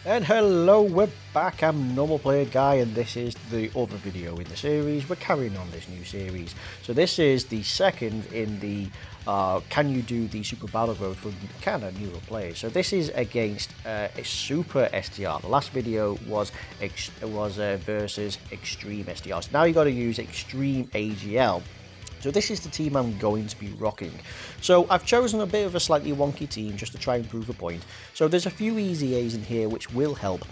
And hello, we're back. I'm Normal Player Guy, and this is the other video in the series. We're carrying on this new series. So this is the second in the can you do the Super Battle Road for kind of newer players. So this is against a Super STR. The last video was versus Extreme STR. So now you got to use Extreme AGL. So this is the team I'm going to be rocking. So I've chosen a bit of a slightly wonky team just to try and prove a point. So there's a few easy A's in here which will help.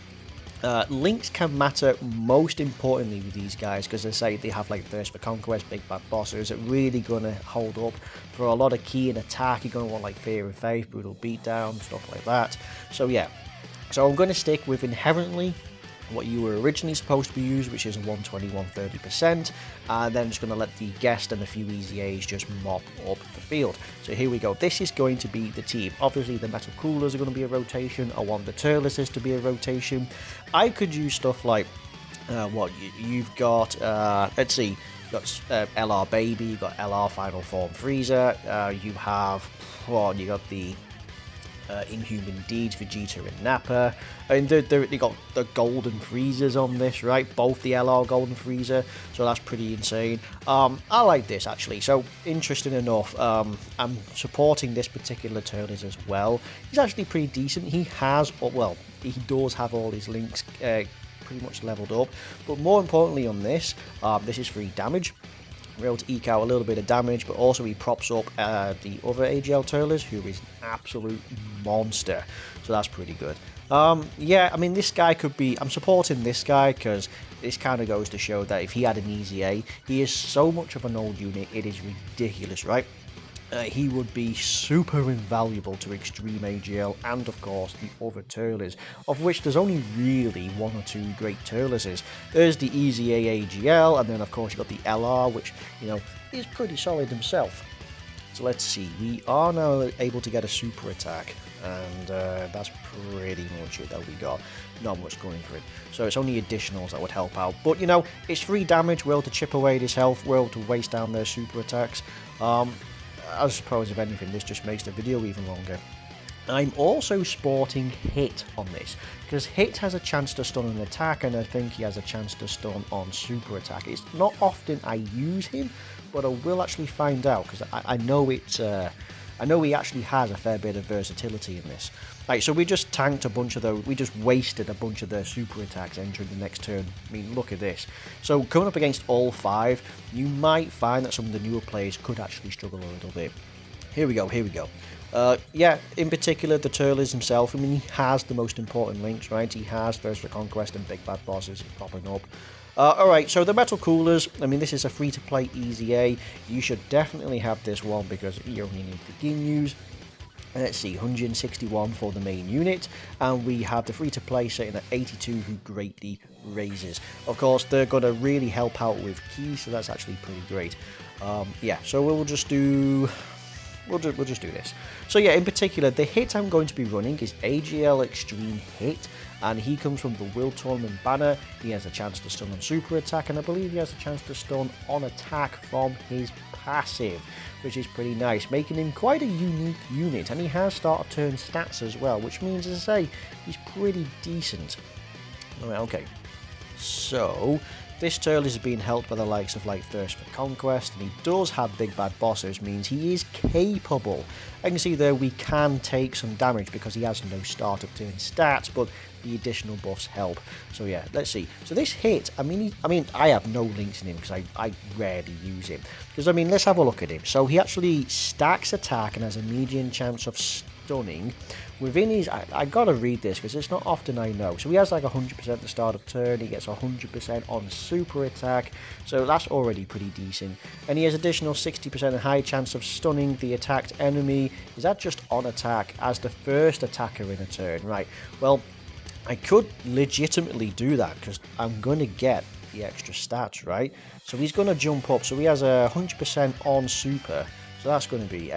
Links can matter most importantly with these guys because they say they have like Thirst for Conquest, Big Bad Bosses that really going to hold up for a lot of key and attack. You're going to want like Fear and Faith, Brutal Beatdown, stuff like that. So yeah, so I'm going to stick with inherently what you were originally supposed to be used, which is a 120-130%, and then just going to let the guest and a few easy A's just mop up the field. So here we go. This is going to be the team. Obviously the Metal Coolers are going to be a rotation. I want the Turles to be a rotation. I could use stuff like you've got let's see, you've got LR Baby, you've got LR Final Form Frieza, you got the Inhuman Deeds, Vegeta and Nappa, and they got the Golden Freezers on this, right? Both the LR Golden Freezer, so that's pretty insane. I like this actually. So interesting enough, I'm supporting this particular Turles as well. He's actually pretty decent. He does have all his links pretty much leveled up, but more importantly on this, this is free damage. We're able to eke out a little bit of damage, but also he props up the other AGL Turles, who is an absolute monster. So that's pretty good. Yeah, I mean, this guy could be... I'm supporting this guy because this kind of goes to show that if he had an easy A, he is so much of an old unit, it is ridiculous, right? He would be super invaluable to Extreme AGL and of course the other Turles, of which there's only really one or two great Turles. There's the Easy A AGL, and then of course you've got the LR, which, you know, is pretty solid himself. So let's see, we are now able to get a super attack, and that's pretty much it that we got. Not much going for it. So it's only additionals that would help out. But, you know, it's free damage, we're able to chip away at his health, we're able to waste down their super attacks. I suppose if anything, this just makes the video even longer. I'm also sporting Hit on this, because Hit has a chance to stun an attack, and I think he has a chance to stun on super attack. It's not often I use him, but I will actually find out, because I know it's... I know he actually has a fair bit of versatility in this. Right, so we just tanked a bunch of those, we just wasted a bunch of their super attacks entering the next turn. I mean, look at this. So coming up against all five, you might find that some of the newer players could actually struggle a little bit. Here we go, here we go. Yeah, in particular, the Turles himself, I mean, he has the most important links, right? He has Thirst for Conquest and Big Bad Bosses popping up. Alright, so the Metal Coolers, I mean, this is a free-to-play Easy A. You should definitely have this one because you only need the Ginyus. Let's see, 161 for the main unit, and we have the free-to-play setting at 82, who greatly raises. Of course, they're going to really help out with keys, so that's actually pretty great. Yeah, so we'll just do... We'll just do this. So yeah, in particular, the hit I'm going to be running is AGL Extreme Hit, and he comes from the World Tournament banner. He has a chance to stun on super attack, and I believe he has a chance to stun on attack from his passive, which is pretty nice, making him quite a unique unit. And he has start of turn stats as well, which means, as I say, he's pretty decent. Alright, okay. So this Turles is being helped by the likes of like Thirst for Conquest, and he does have Big Bad Bosses, means he is capable. I can see there we can take some damage because he has no start of turn stats, but the additional buffs help. So yeah, let's see. So this hit, I mean, I have no links in him because I rarely use him. Because, I mean, let's have a look at him. So he actually stacks attack and has a median chance of stunning. Within his, I gotta read this because it's not often I know. So he has like 100% at the start of turn, he gets 100% on super attack, so that's already pretty decent. And he has additional 60% high chance of stunning the attacked enemy. Is that just on attack as the first attacker in a turn? Right, well, I could legitimately do that because I'm going to get the extra stats, right? So he's going to jump up, so he has a 100% on super. So that's going to be,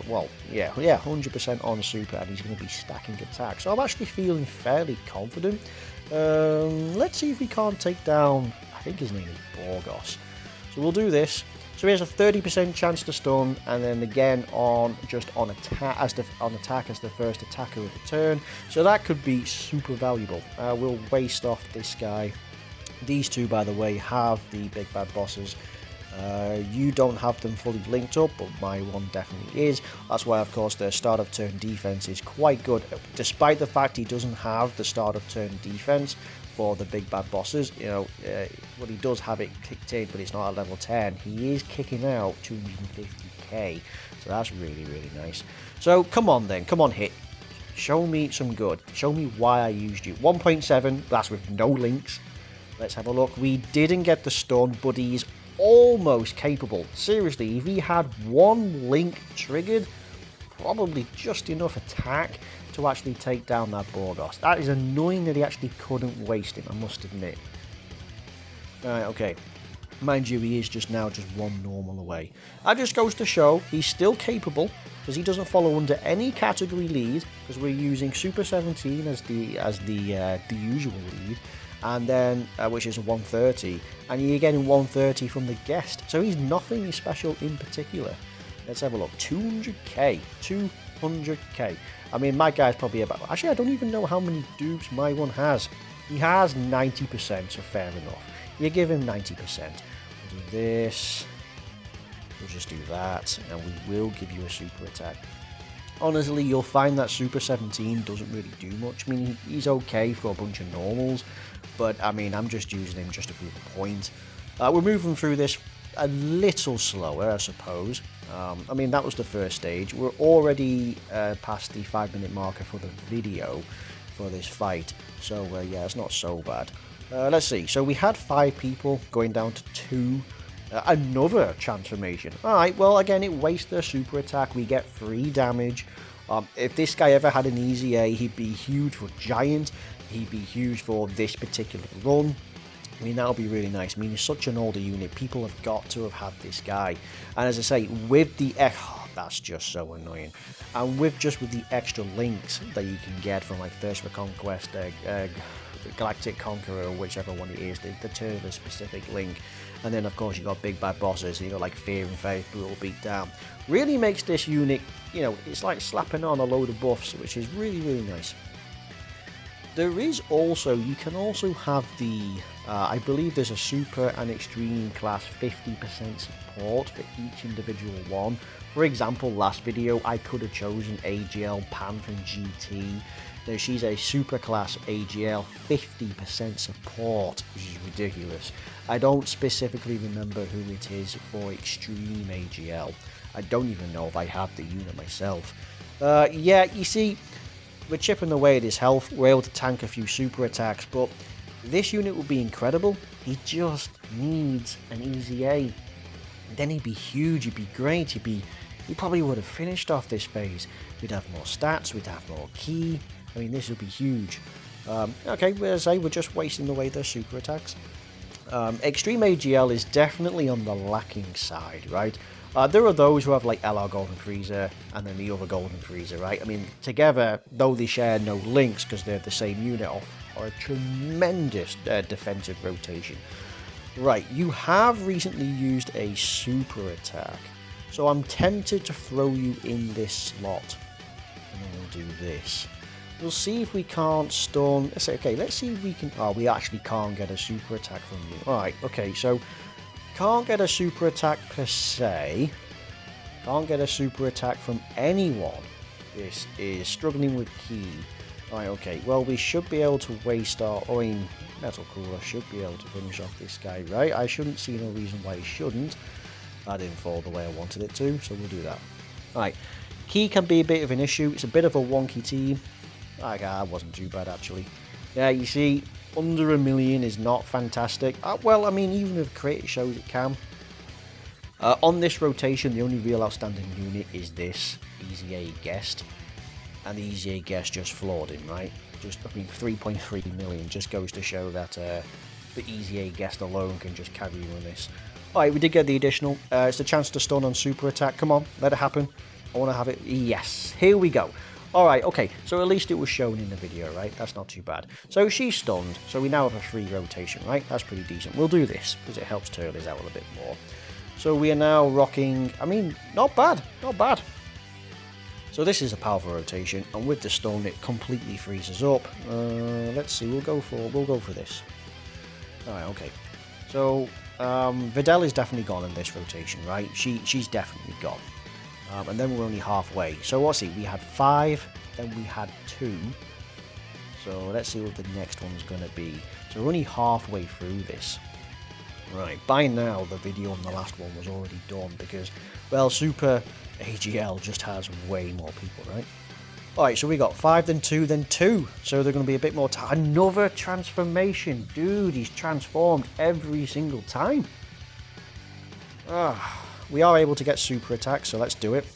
well, yeah, 100% on super, and he's going to be stacking attack. So I'm actually feeling fairly confident. Let's see if we can't take down, I think his name is Borgos. So we'll do this. So he has a 30% chance to stun, and then again on attack as the first attacker of the turn. So that could be super valuable. We'll waste off this guy. These two, by the way, have the big bad bosses. You don't have them fully linked up, but my one definitely is. That's why, of course, their start of turn defense is quite good, despite the fact he doesn't have the start of turn defense for the big bad bosses. You know, well, he does have it kicked in, but it's not at level 10. He is kicking out 250k, so that's really, really nice. So come on then, come on, hit. Show me some good. Show me why I used you. 1.7, that's with no links. Let's have a look. We didn't get the stun, but he's almost capable. Seriously, if he had one link triggered, probably just enough attack to actually take down that Borgos. That is annoying that he actually couldn't waste him, I must admit. Alright, okay. Mind you, he is just one normal away. That just goes to show he's still capable, because he doesn't follow under any category lead, because we're using Super 17 as the usual lead, and then which is a 130, and you're getting 130 from the guest, so he's nothing special in particular. Let's have a look. 200k. 200k. I mean, my guy's probably about... Actually, I don't even know how many dupes my one has. He has 90%, so fair enough. You give him 90%. We'll do this. We'll just do that, and we will give you a super attack. Honestly, you'll find that Super 17 doesn't really do much. I mean, he's okay for a bunch of normals, but I mean, I'm just using him just to prove a point. We're moving through this a little slower, I suppose. I mean, that was the first stage. We're already past the 5-minute marker for the video for this fight, so yeah, it's not so bad. Let's see. So we had 5 people going down to 2. Another transformation. Alright, well, again, it wastes their super attack. We get 3 damage. If this guy ever had an easy A, he'd be huge for Giant. He'd be huge for this particular run. I mean, that would be really nice. I mean, he's such an older unit. People have got to have had this guy. And as I say, with the... that's just so annoying. And with the extra links that you can get from, like, Thirst for Conquest, Galactic Conqueror, whichever one it is, the turn specific link. And then, of course, you've got big bad bosses, you know, like Fear and Faith, Brutal Beatdown. Really makes this unit, you know, it's like slapping on a load of buffs, which is really, really nice. There is also, you can also have the, I believe there's a Super and Extreme class 50% support for each individual one. For example, last video, I could have chosen AGL Pan from GT. Now, she's a super class AGL, 50% support, which is ridiculous. I don't specifically remember who it is for Extreme AGL. I don't even know if I have the unit myself. Yeah, you see, we're chipping away at his health. We're able to tank a few super attacks, but this unit would be incredible. He just needs an easy A. Then he'd be huge, he'd be great, he probably would have finished off this phase. We'd have more stats, we'd have more ki. I mean, this would be huge. Okay, as I say, we're just wasting away their super attacks. Extreme AGL is definitely on the lacking side, right? There are those who have like LR Golden Freezer and then the other Golden Freezer, right? I mean, together, though they share no links because they're the same unit, are a tremendous defensive rotation. Right, you have recently used a super attack, so I'm tempted to throw you in this slot. And then we'll do this. We'll see if we can't stun. Let's say, okay, let's see if we can. Oh, we actually can't get a super attack from you. Alright, okay, so can't get a super attack per se. Can't get a super attack from anyone. This is struggling with ki. Alright, okay, well, we should be able to waste our. I mean, Metal Cooler should be able to finish off this guy, right? I shouldn't see no reason why he shouldn't. That didn't fall the way I wanted it to, so we'll do that. Alright, ki can be a bit of an issue. It's a bit of a wonky team. That wasn't too bad, actually. Yeah, you see, under 1 million is not fantastic. Well, I mean, even if Crit shows it can. On this rotation, the only real outstanding unit is this Easy A Guest. And the Easy A Guest just floored him, right? I mean, 3.3 million just goes to show that the Easy A Guest alone can just carry you on this. Alright, we did get the additional. It's a chance to stun on super attack. Come on, let it happen. I want to have it. Yes, here we go. Alright, okay, so at least it was shown in the video, right? That's not too bad. So she's stunned, so we now have a free rotation, right? That's pretty decent. We'll do this, because it helps Turles out a little bit more. So we are now rocking, I mean, not bad, not bad. So this is a powerful rotation, and with the stun it completely freezes up. Let's see, we'll go for this. Alright, okay. So Videl is definitely gone in this rotation, right? She's definitely gone. And then we're only halfway. So what's it? We had 5, then we had 2. So let's see what the next one's gonna be. So we're only halfway through this. Right, by now the video on the last one was already done because, well, Super AGL just has way more people, right? Alright, so we got 5, then 2, then 2. So they're going to be a bit more time. Another transformation. Dude, he's transformed every single time. We are able to get super attack, so let's do it.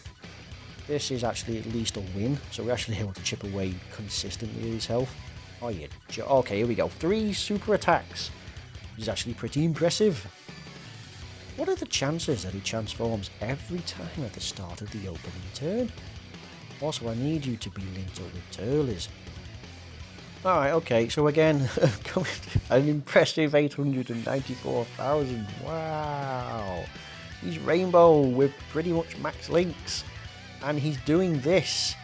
This is actually at least a win. So we're actually able to chip away consistently at his health. Oh, yeah. Okay, here we go. 3 super attacks. Which is actually pretty impressive. What are the chances that he transforms every time at the start of the opening turn? Also, I need you to be linked up with Turles. Alright, okay, so again, an impressive 894,000. Wow. He's Rainbow with pretty much max links. And he's doing this.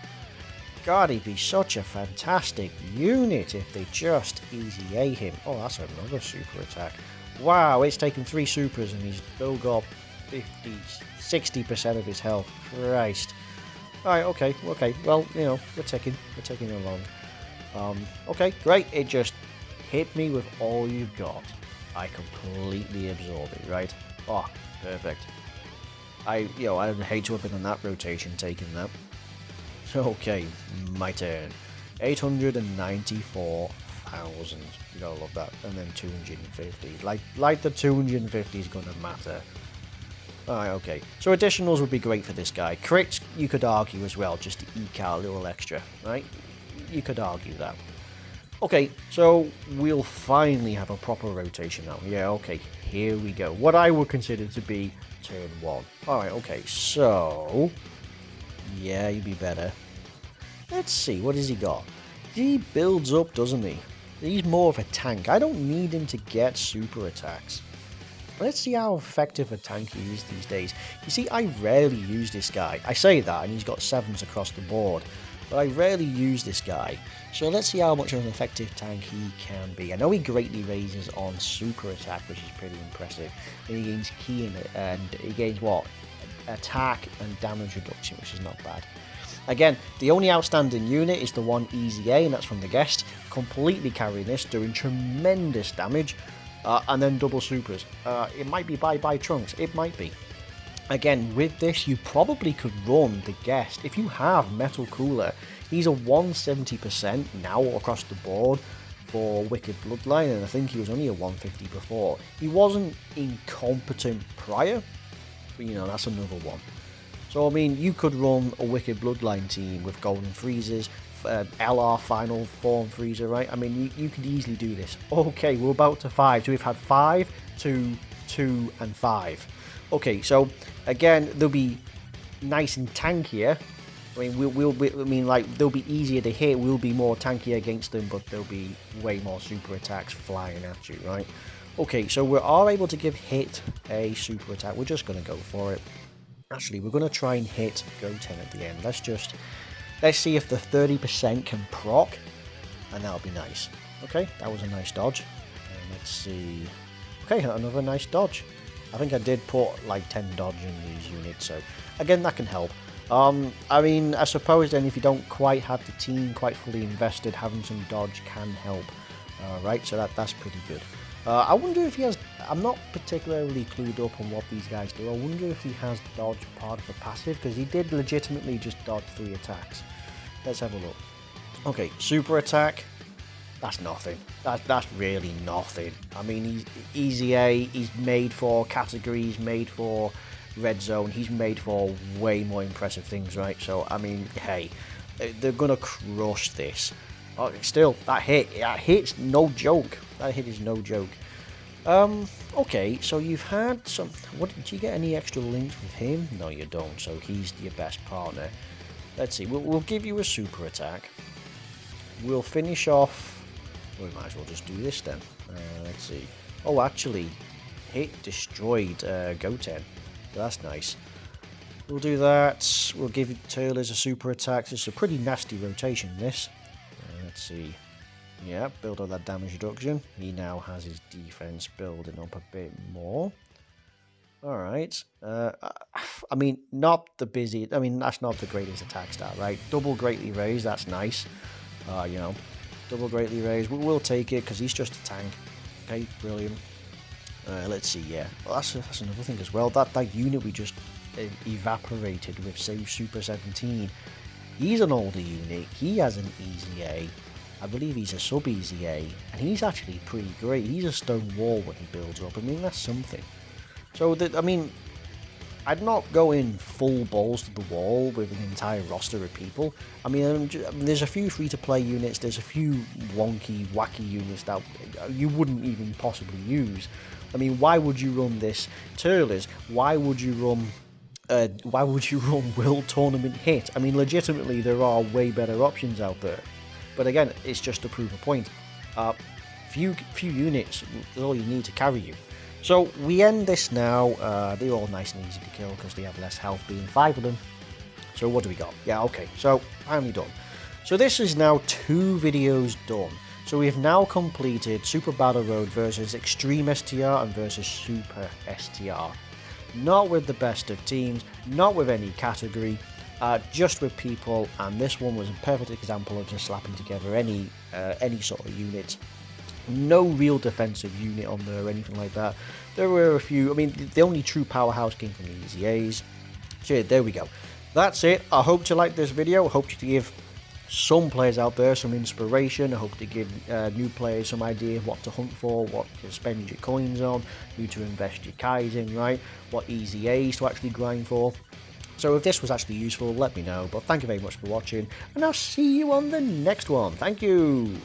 God, he'd be such a fantastic unit if they just easy A him. Oh, that's another super attack. Wow, it's taken 3 supers and he's still got 60% of his health. Christ. Alright, okay, well, you know, we're taking along. Okay, great, it just hit me with all you've got. I completely absorb it, right? Oh, perfect. I'd hate to have been on that rotation taking that. Okay, my turn. 894,000. You gotta love that. And then 250. Like the 250 is gonna matter. Alright, okay. So additionals would be great for this guy. Crits, you could argue as well, just to eke out a little extra, right? You could argue that. Okay, so we'll finally have a proper rotation now. Yeah, okay, here we go. What I would consider to be turn 1. Alright, okay, so... yeah, you'd be better. Let's see, what has he got? He builds up, doesn't he? He's more of a tank. I don't need him to get super attacks. Let's see how effective a tank he is these days. You see, I rarely use this guy. I say that, and he's got 7s across the board. But I rarely use this guy. So let's see how much of an effective tank he can be. I know he greatly raises on super attack, which is pretty impressive. And he gains key in it, and he gains what? Attack and damage reduction, which is not bad. Again, the only outstanding unit is the one Easy A, and that's from the guest. Completely carrying this, doing tremendous damage. And then double supers. It might be Bye Trunks. It might be. Again, with this, you probably could run the guest. If you have Metal Cooler, he's a 170% now across the board for Wicked Bloodline, and I think he was only a 150 before. He wasn't incompetent prior, but you know, that's another one. So, I mean, you could run a Wicked Bloodline team with Golden Freezers, LR Final Form Freezer, right? I mean, you could easily do this. Okay, we're about to 5. So we've had 5, 2, 2, and 5. Okay, so again, they'll be nice and tankier. I mean, they'll be easier to hit. We'll be more tanky against them, but there'll be way more super attacks flying at you, right? Okay, so we are able to give Hit a super attack. We're just going to go for it. Actually, we're going to try and hit Goten at the end. Let's see if the 30% can proc, and that'll be nice. Okay, that was a nice dodge. And let's see. Okay, another nice dodge. I think I did put like 10 dodge in these units, so again, that can help. I mean, I suppose then if you don't quite have the team quite fully invested, having some dodge can help. Right, so that's pretty good. I wonder if he has... I'm not particularly clued up on what these guys do. I wonder if he has dodge part of the passive, because he did legitimately just dodge 3 attacks. Let's have a look. Okay, super attack. That's nothing. That's really nothing. I mean, he's Easy A. He's made for categories, made for red zone. He's made for way more impressive things, right? So, I mean, hey, they're going to crush this. Still, that hit's no joke. That hit is no joke. Okay, so you've had some... Did you get any extra links with him? No, you don't, so he's your best partner. Let's see, we'll give you a super attack. We'll finish off... We might as well just do this then. Let's see. Oh, actually, Hit destroyed Goten. That's nice. We'll do that. We'll give Turles a super attack. This is a pretty nasty rotation, this. Let's see. Yeah, build on that damage reduction. He now has his defense building up a bit more. Alright. I mean, not the busy... I mean, that's not the greatest attack stat, right? Double Greatly Raised, that's nice. You know, double Greatly Raised. We'll take it, because he's just a tank. Okay, brilliant. Let's see, yeah. Well, that's another thing as well. That unit we just evaporated with, say, Super 17. He's an older unit. He has an easy A. I believe he's a sub-easy A. And he's actually pretty great. He's a stone wall when he builds up. I mean, that's something. So, I mean, I'd not go in full balls to the wall with an entire roster of people. I mean, there's a few free-to-play units, there's a few wonky, wacky units that you wouldn't even possibly use. I mean, why would you run this Turles? Why would you run World Tournament Hit? I mean, legitimately, there are way better options out there. But again, it's just to prove a point. Few units is all you need to carry you. So we end this now. They're all nice and easy to kill because they have less health, being 5 of them. So what do we got? Yeah, okay, so finally done. So this is now 2 videos done. So we have now completed Super Battle Road versus Extreme STR and versus Super STR. Not with the best of teams, not with any category, just with people, and this one was a perfect example of just slapping together any sort of unit. No real defensive unit on there or anything like that. There were a few, I mean, the only true powerhouse came from the Easy A's. So yeah, there we go. That's it. I hope you liked this video. I hope to give some players out there some inspiration. I hope to give new players some idea of what to hunt for, what to spend your coins on, who to invest your Kais in, right? What Easy A's to actually grind for. So if this was actually useful, let me know. But thank you very much for watching, and I'll see you on the next one. Thank you.